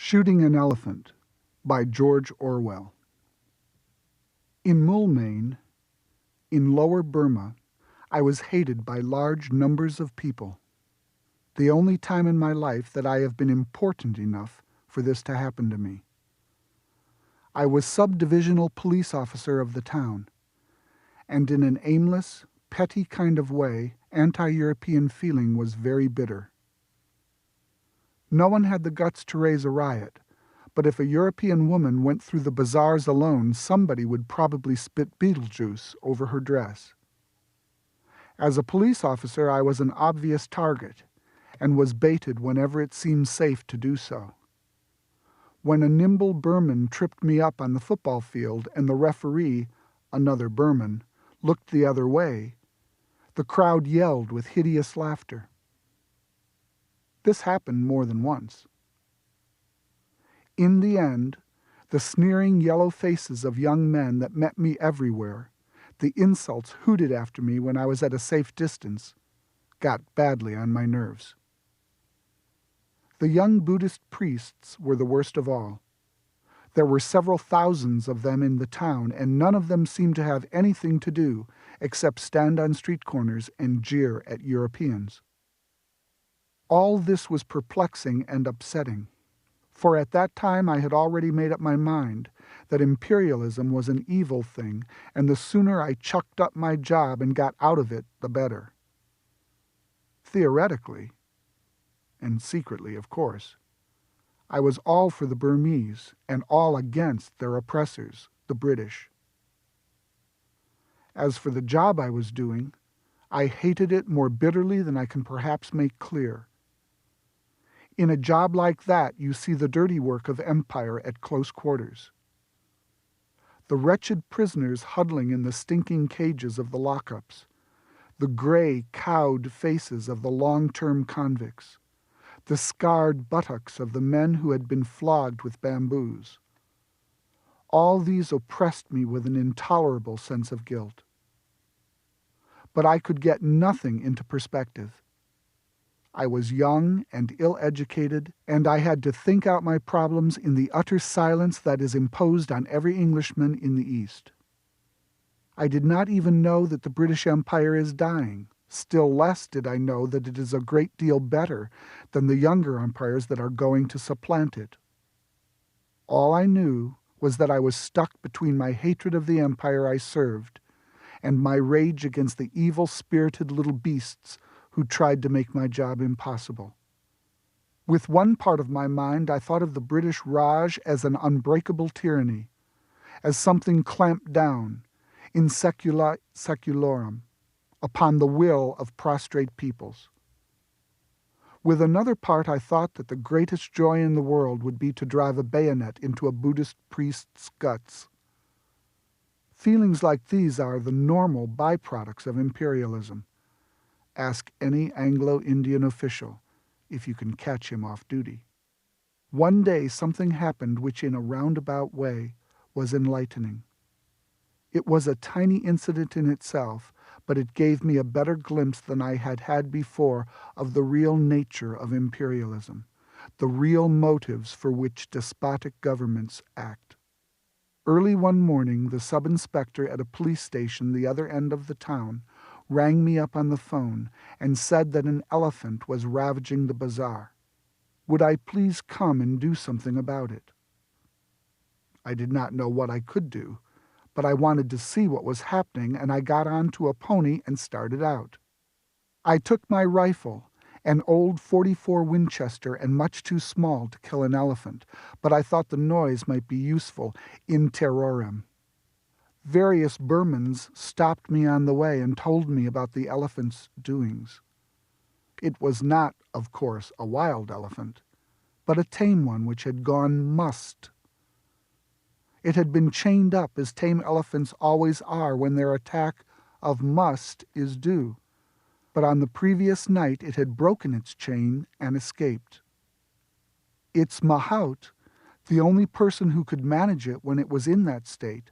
Shooting an Elephant by George Orwell. In Moulmein, in Lower Burma, I was hated by large numbers of people. The only time in my life that I have been important enough for this to happen to me. I was subdivisional police officer of the town, and in an aimless, petty kind of way, anti-European feeling was very bitter. No one had the guts to raise a riot, but if a European woman went through the bazaars alone, somebody would probably spit Beetlejuice over her dress. As a police officer, I was an obvious target, and was baited whenever it seemed safe to do so. When a nimble Burman tripped me up on the football field and the referee, another Burman, looked the other way, the crowd yelled with hideous laughter. This happened more than once. In the end, the sneering yellow faces of young men that met me everywhere, the insults hooted after me when I was at a safe distance, got badly on my nerves. The young Buddhist priests were the worst of all. There were several thousands of them in the town, and none of them seemed to have anything to do except stand on street corners and jeer at Europeans. All this was perplexing and upsetting, for at that time I had already made up my mind that imperialism was an evil thing, and the sooner I chucked up my job and got out of it, the better. Theoretically, and secretly, of course, I was all for the Burmese and all against their oppressors, the British. As for the job I was doing, I hated it more bitterly than I can perhaps make clear. In a job like that, you see the dirty work of empire at close quarters. The wretched prisoners huddling in the stinking cages of the lockups, the gray, cowed faces of the long-term convicts, the scarred buttocks of the men who had been flogged with bamboos. All these oppressed me with an intolerable sense of guilt. But I could get nothing into perspective. I was young and ill-educated, and I had to think out my problems in the utter silence that is imposed on every Englishman in the East. I did not even know that the British Empire is dying. Still less did I know that it is a great deal better than the younger empires that are going to supplant it. All I knew was that I was stuck between my hatred of the empire I served and my rage against the evil-spirited little beasts who tried to make my job impossible. With one part of my mind, I thought of the British Raj as an unbreakable tyranny, as something clamped down, in secula seculorum, upon the will of prostrate peoples. With another part, I thought that the greatest joy in the world would be to drive a bayonet into a Buddhist priest's guts. Feelings like these are the normal byproducts of imperialism. Ask any Anglo-Indian official if you can catch him off duty. One day something happened which in a roundabout way was enlightening. It was a tiny incident in itself, but it gave me a better glimpse than I had had before of the real nature of imperialism, the real motives for which despotic governments act. Early one morning, the sub-inspector at a police station the other end of the town rang me up on the phone and said that an elephant was ravaging the bazaar. Would I please come and do something about it? I did not know what I could do, but I wanted to see what was happening, and I got onto a pony and started out. I took my rifle, an old .44 Winchester and much too small to kill an elephant, but I thought the noise might be useful in terrorem. Various Burmans stopped me on the way and told me about the elephant's doings. It was not, of course, a wild elephant, but a tame one which had gone must. It had been chained up as tame elephants always are when their attack of must is due, but on the previous night it had broken its chain and escaped. Its mahout, the only person who could manage it when it was in that state,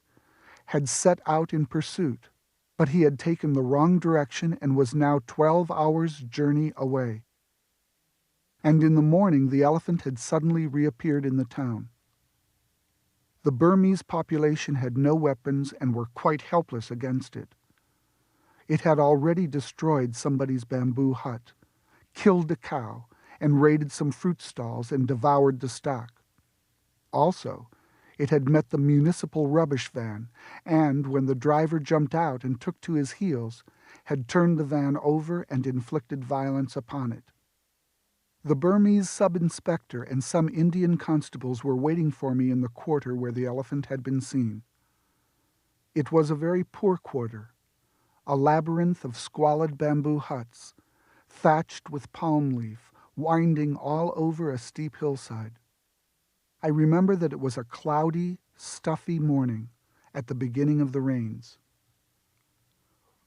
had set out in pursuit, but he had taken the wrong direction and was now 12 hours' journey away. And in the morning the elephant had suddenly reappeared in the town. The Burmese population had no weapons and were quite helpless against it. It had already destroyed somebody's bamboo hut, killed a cow, and raided some fruit stalls and devoured the stock. Also, it had met the municipal rubbish van and, when the driver jumped out and took to his heels, had turned the van over and inflicted violence upon it. The Burmese sub-inspector and some Indian constables were waiting for me in the quarter where the elephant had been seen. It was a very poor quarter, a labyrinth of squalid bamboo huts, thatched with palm leaf, winding all over a steep hillside. I remember that it was a cloudy, stuffy morning at the beginning of the rains.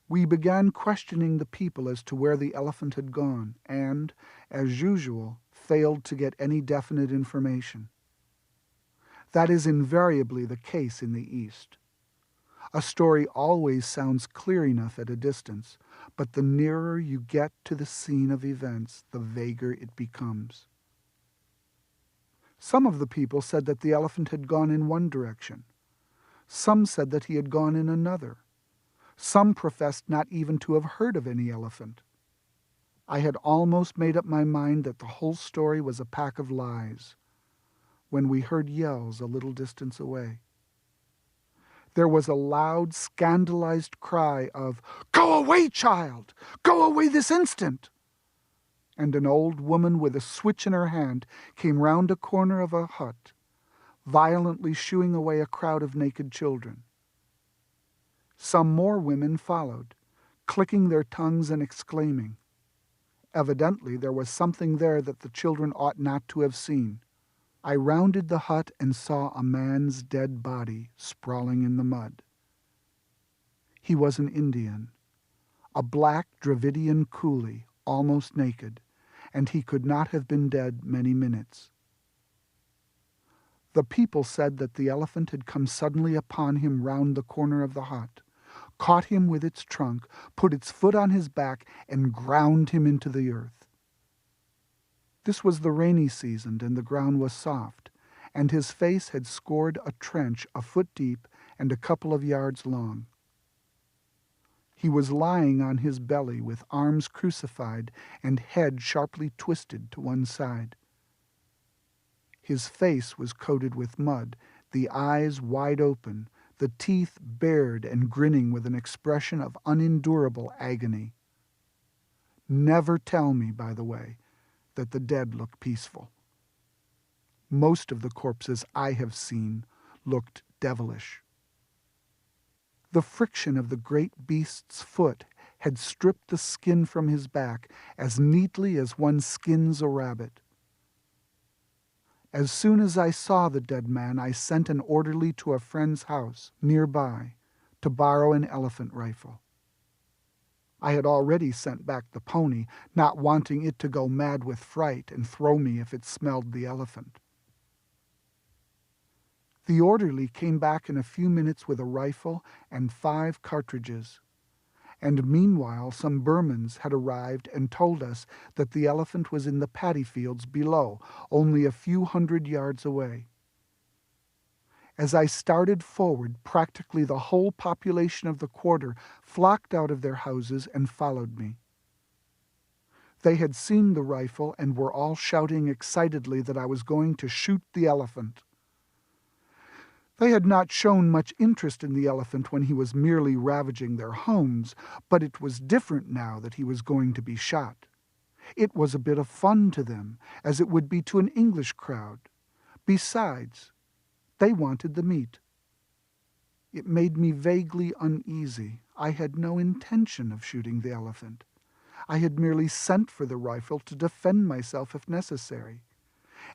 We began questioning the people as to where the elephant had gone and, as usual, failed to get any definite information. That is invariably the case in the East. A story always sounds clear enough at a distance, but the nearer you get to the scene of events, the vaguer it becomes. Some of the people said that the elephant had gone in one direction. Some said that he had gone in another. Some professed not even to have heard of any elephant. I had almost made up my mind that the whole story was a pack of lies, when we heard yells a little distance away. There was a loud, scandalized cry of, "Go away, child! Go away this instant!" And an old woman with a switch in her hand came round a corner of a hut, violently shooing away a crowd of naked children. Some more women followed, clicking their tongues and exclaiming. Evidently there was something there that the children ought not to have seen. I rounded the hut and saw a man's dead body sprawling in the mud. He was an Indian, a black Dravidian coolie, almost naked, and he could not have been dead many minutes. The people said that the elephant had come suddenly upon him round the corner of the hut, caught him with its trunk, put its foot on his back, and ground him into the earth. This was the rainy season, and the ground was soft, and his face had scored a trench a foot deep and a couple of yards long. He was lying on his belly with arms crucified and head sharply twisted to one side. His face was coated with mud, the eyes wide open, the teeth bared and grinning with an expression of unendurable agony. Never tell me, by the way, that the dead look peaceful. Most of the corpses I have seen looked devilish. The friction of the great beast's foot had stripped the skin from his back as neatly as one skins a rabbit. As soon as I saw the dead man, I sent an orderly to a friend's house nearby to borrow an elephant rifle. I had already sent back the pony, not wanting it to go mad with fright and throw me if it smelled the elephant. The orderly came back in a few minutes with a rifle and 5 cartridges, and meanwhile some Burmans had arrived and told us that the elephant was in the paddy fields below, only a few hundred yards away. As I started forward, practically the whole population of the quarter flocked out of their houses and followed me. They had seen the rifle and were all shouting excitedly that I was going to shoot the elephant. They had not shown much interest in the elephant when he was merely ravaging their homes, but it was different now that he was going to be shot. It was a bit of fun to them, as it would be to an English crowd. Besides, they wanted the meat. It made me vaguely uneasy. I had no intention of shooting the elephant. I had merely sent for the rifle to defend myself if necessary,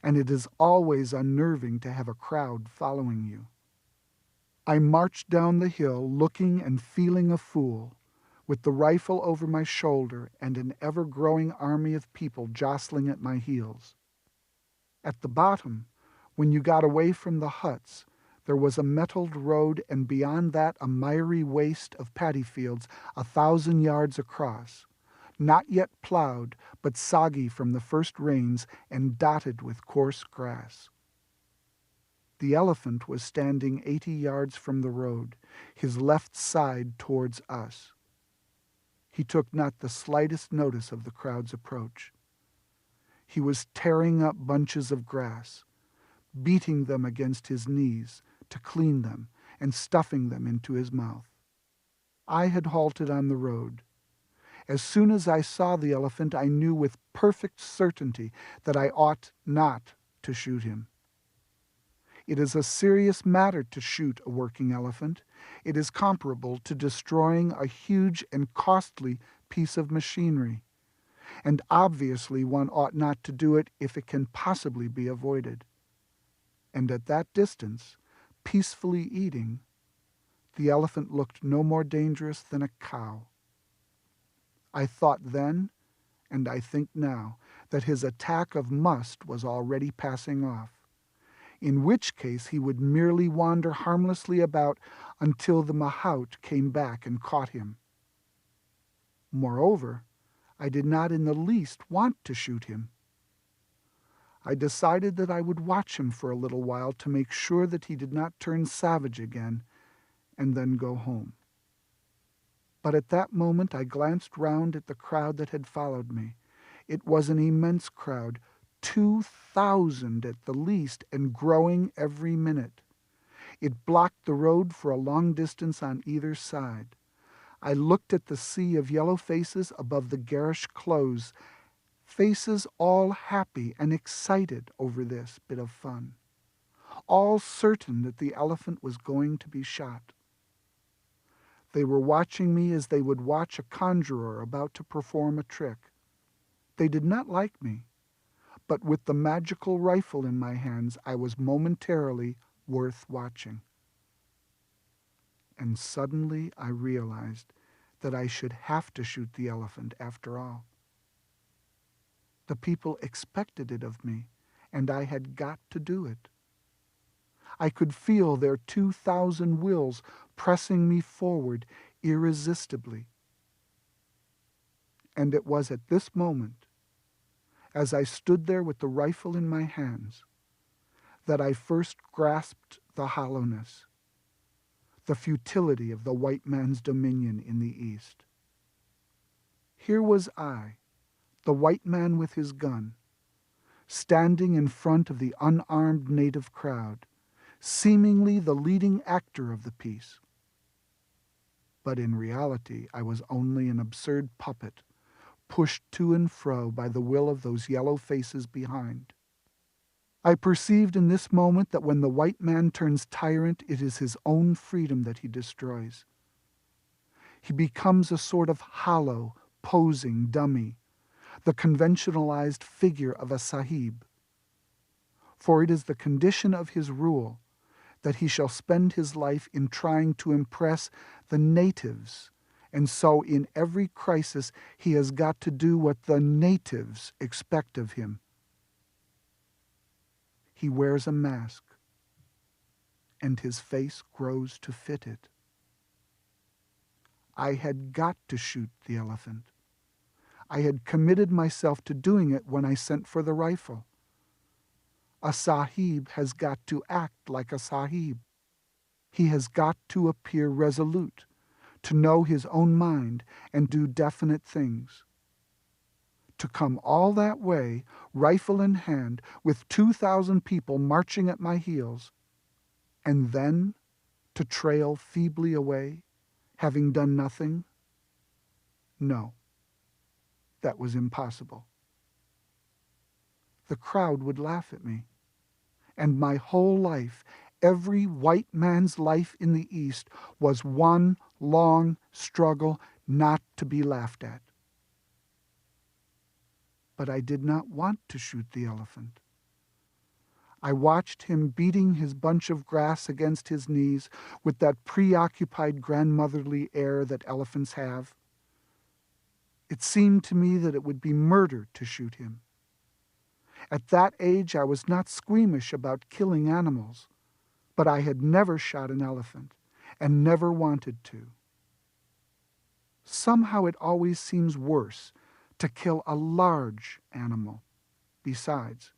and it is always unnerving to have a crowd following you. I marched down the hill looking and feeling a fool, with the rifle over my shoulder and an ever-growing army of people jostling at my heels. At the bottom, when you got away from the huts, there was a metalled road, and beyond that a miry waste of paddy fields 1,000 yards across. not yet plowed, but soggy from the first rains and dotted with coarse grass. The elephant was standing 80 yards from the road, his left side towards us. He took not the slightest notice of the crowd's approach. He was tearing up bunches of grass, beating them against his knees to clean them and stuffing them into his mouth. I had halted on the road. As soon as I saw the elephant, I knew with perfect certainty that I ought not to shoot him. It is a serious matter to shoot a working elephant. It is comparable to destroying a huge and costly piece of machinery. And obviously one ought not to do it if it can possibly be avoided. And at that distance, peacefully eating, the elephant looked no more dangerous than a cow. I thought then, and I think now, that his attack of must was already passing off, in which case he would merely wander harmlessly about until the mahout came back and caught him. Moreover, I did not in the least want to shoot him. I decided that I would watch him for a little while to make sure that he did not turn savage again, and then go home. But at that moment I glanced round at the crowd that had followed me. It was an immense crowd, 2,000 at the least, and growing every minute. It blocked the road for a long distance on either side. I looked at the sea of yellow faces above the garish clothes, faces all happy and excited over this bit of fun, all certain that the elephant was going to be shot. They were watching me as they would watch a conjurer about to perform a trick. They did not like me, but with the magical rifle in my hands, I was momentarily worth watching. And suddenly I realized that I should have to shoot the elephant after all. The people expected it of me, and I had got to do it. I could feel their 2,000 wills pressing me forward irresistibly. And it was at this moment, as I stood there with the rifle in my hands, that I first grasped the hollowness, the futility of the white man's dominion in the East. Here was I, the white man with his gun, standing in front of the unarmed native crowd, seemingly the leading actor of the piece. But in reality, I was only an absurd puppet, pushed to and fro by the will of those yellow faces behind. I perceived in this moment that when the white man turns tyrant, it is his own freedom that he destroys. He becomes a sort of hollow, posing dummy, the conventionalized figure of a sahib. For it is the condition of his rule that he shall spend his life in trying to impress the natives, and so in every crisis he has got to do what the natives expect of him. He wears a mask, and his face grows to fit it. I had got to shoot the elephant. I had committed myself to doing it when I sent for the rifle. A sahib has got to act like a sahib. He has got to appear resolute, to know his own mind and do definite things. To come all that way, rifle in hand, with 2,000 people marching at my heels, and then to trail feebly away, having done nothing? No, that was impossible. The crowd would laugh at me, and my whole life, every white man's life in the East, was one long struggle not to be laughed at. But I did not want to shoot the elephant. I watched him beating his bunch of grass against his knees with that preoccupied grandmotherly air that elephants have. It seemed to me that it would be murder to shoot him. At that age, I was not squeamish about killing animals, but I had never shot an elephant and never wanted to. Somehow it always seems worse to kill a large animal. Besides,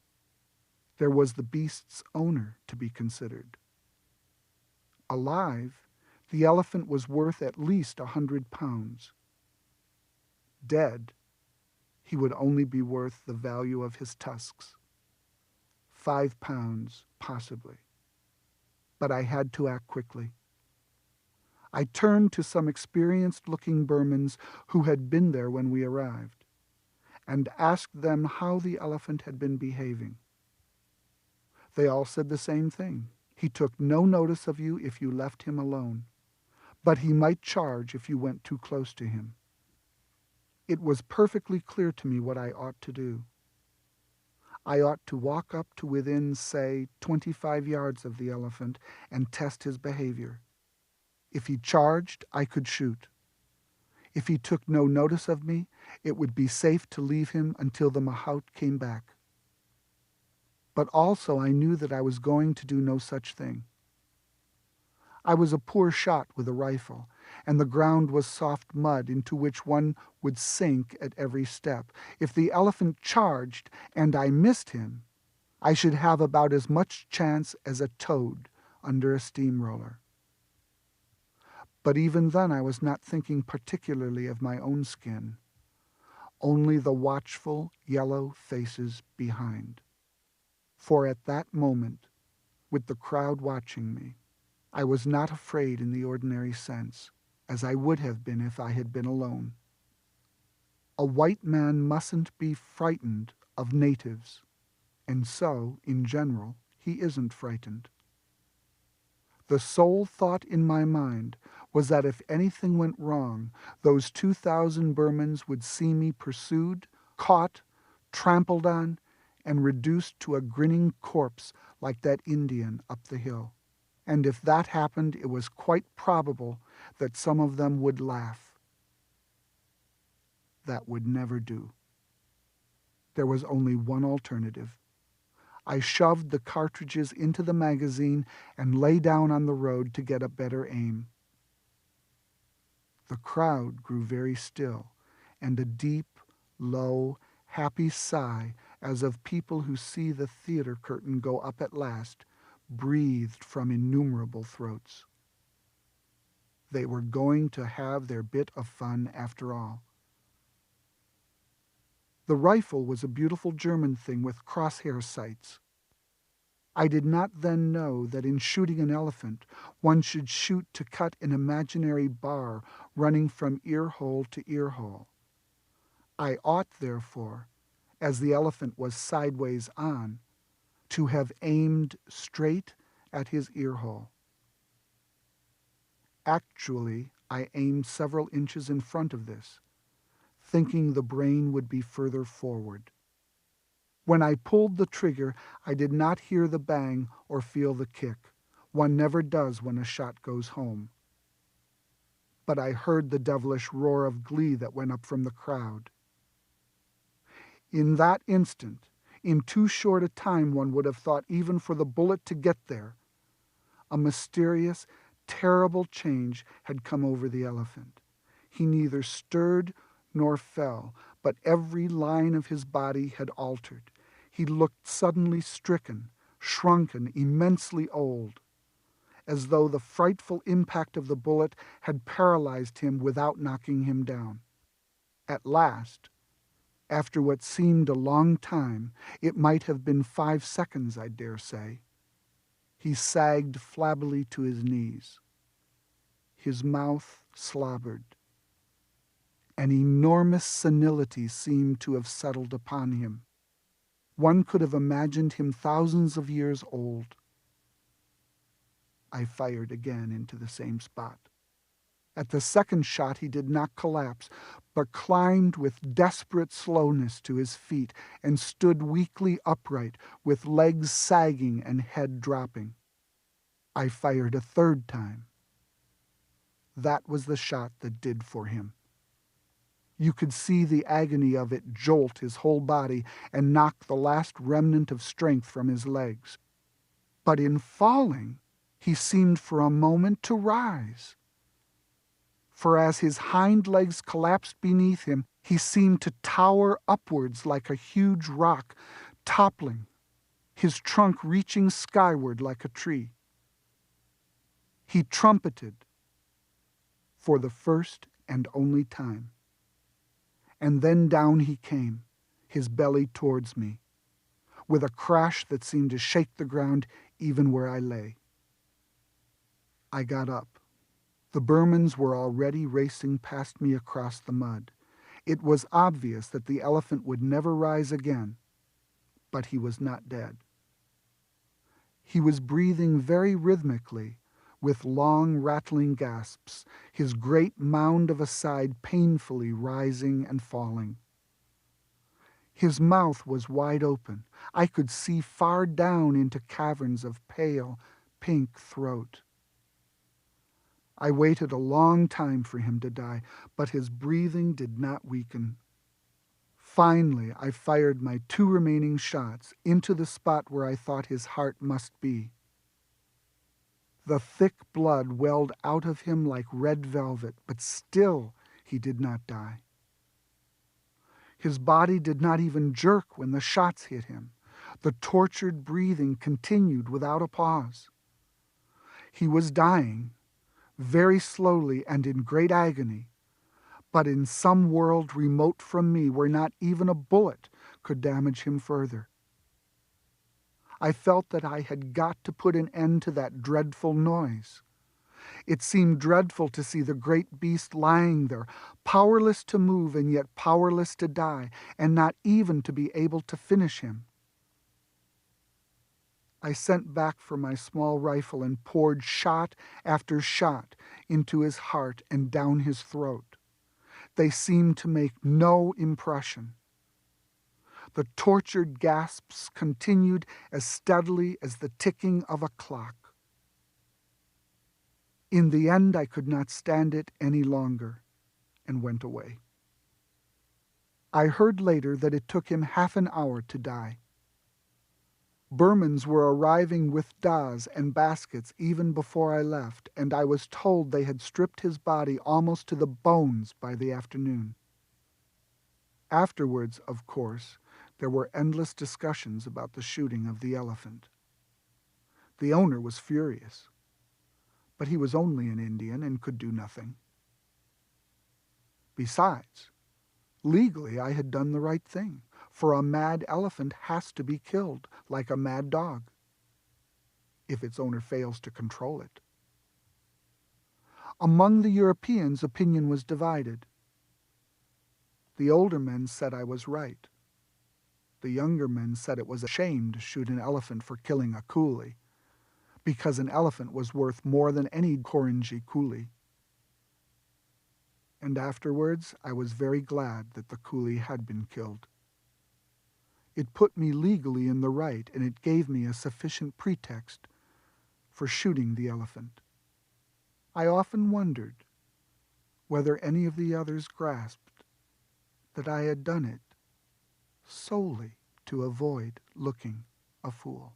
there was the beast's owner to be considered. Alive, the elephant was worth at least 100 pounds. Dead, he would only be worth the value of his tusks. 5 pounds, possibly. But I had to act quickly. I turned to some experienced-looking Burmans who had been there when we arrived, and asked them how the elephant had been behaving. They all said the same thing. He took no notice of you if you left him alone, but he might charge if you went too close to him. It was perfectly clear to me what I ought to do. I ought to walk up to within, say, 25 yards of the elephant and test his behavior. If he charged, I could shoot. If he took no notice of me, it would be safe to leave him until the mahout came back. But also I knew that I was going to do no such thing. I was a poor shot with a rifle, and the ground was soft mud into which one would sink at every step. If the elephant charged and I missed him, I should have about as much chance as a toad under a steamroller. But even then I was not thinking particularly of my own skin, only the watchful yellow faces behind. For at that moment, with the crowd watching me, I was not afraid in the ordinary sense, as I would have been if I had been alone. A white man mustn't be frightened of natives, and so, in general, he isn't frightened. The sole thought in my mind was that if anything went wrong, those 2,000 Burmans would see me pursued, caught, trampled on, and reduced to a grinning corpse like that Indian up the hill. And if that happened, it was quite probable that some of them would laugh. That would never do. There was only one alternative. I shoved the cartridges into the magazine and lay down on the road to get a better aim. The crowd grew very still, and a deep, low, happy sigh, as of people who see the theater curtain go up at last, breathed from innumerable throats. They were going to have their bit of fun after all. The rifle was a beautiful German thing with crosshair sights. I did not then know that in shooting an elephant, one should shoot to cut an imaginary bar running from ear hole to ear hole. I ought, therefore, as the elephant was sideways on, to have aimed straight at his ear hole. Actually, I aimed several inches in front of this, thinking the brain would be further forward. When I pulled the trigger, I did not hear the bang or feel the kick. One never does when a shot goes home. But I heard the devilish roar of glee that went up from the crowd. In that instant, in too short a time one would have thought even for the bullet to get there, a mysterious, terrible change had come over the elephant. He neither stirred nor fell, but every line of his body had altered. He looked suddenly stricken, shrunken, immensely old, as though the frightful impact of the bullet had paralyzed him without knocking him down. At last, after what seemed a long time, it might have been 5 seconds, I dare say, he sagged flabbily to his knees. His mouth slobbered. An enormous senility seemed to have settled upon him. One could have imagined him thousands of years old. I fired again into the same spot. At the second shot he did not collapse, but climbed with desperate slowness to his feet and stood weakly upright, with legs sagging and head dropping. I fired a third time. That was the shot that did for him. You could see the agony of it jolt his whole body and knock the last remnant of strength from his legs. But in falling, he seemed for a moment to rise. For as his hind legs collapsed beneath him, He seemed to tower upwards like a huge rock, toppling, his trunk reaching skyward like a tree. He trumpeted for the first and only time. And then down he came, his belly towards me, with a crash that seemed to shake the ground even where I lay. I got up. The Burmans were already racing past me across the mud. It was obvious that the elephant would never rise again, but he was not dead. He was breathing very rhythmically, with long, rattling gasps, his great mound of a side painfully rising and falling. His mouth was wide open. I could see far down into caverns of pale, pink throat. I waited a long time for him to die, but his breathing did not weaken. Finally, I fired my 2 remaining shots into the spot where I thought his heart must be. The thick blood welled out of him like red velvet, but still he did not die. His body did not even jerk when the shots hit him. The tortured breathing continued without a pause. He was dying, very slowly and in great agony, but in some world remote from me where not even a bullet could damage him further. I felt that I had got to put an end to that dreadful noise. It seemed dreadful to see the great beast lying there, powerless to move and yet powerless to die, and not even to be able to finish him. I sent back for my small rifle and poured shot after shot into his heart and down his throat. They seemed to make no impression. The tortured gasps continued as steadily as the ticking of a clock. In the end, I could not stand it any longer and went away. I heard later that it took him half an hour to die. Burmans were arriving with das and baskets even before I left, and I was told they had stripped his body almost to the bones by the afternoon. Afterwards, of course, there were endless discussions about the shooting of the elephant. The owner was furious, but he was only an Indian and could do nothing. Besides, legally I had done the right thing, for a mad elephant has to be killed like a mad dog, if its owner fails to control it. Among the Europeans, opinion was divided. The older men said I was right. The younger men said it was a shame to shoot an elephant for killing a coolie, because an elephant was worth more than any Korinji coolie. And afterwards, I was very glad that the coolie had been killed. It put me legally in the right, and it gave me a sufficient pretext for shooting the elephant. I often wondered whether any of the others grasped that I had done it solely to avoid looking a fool.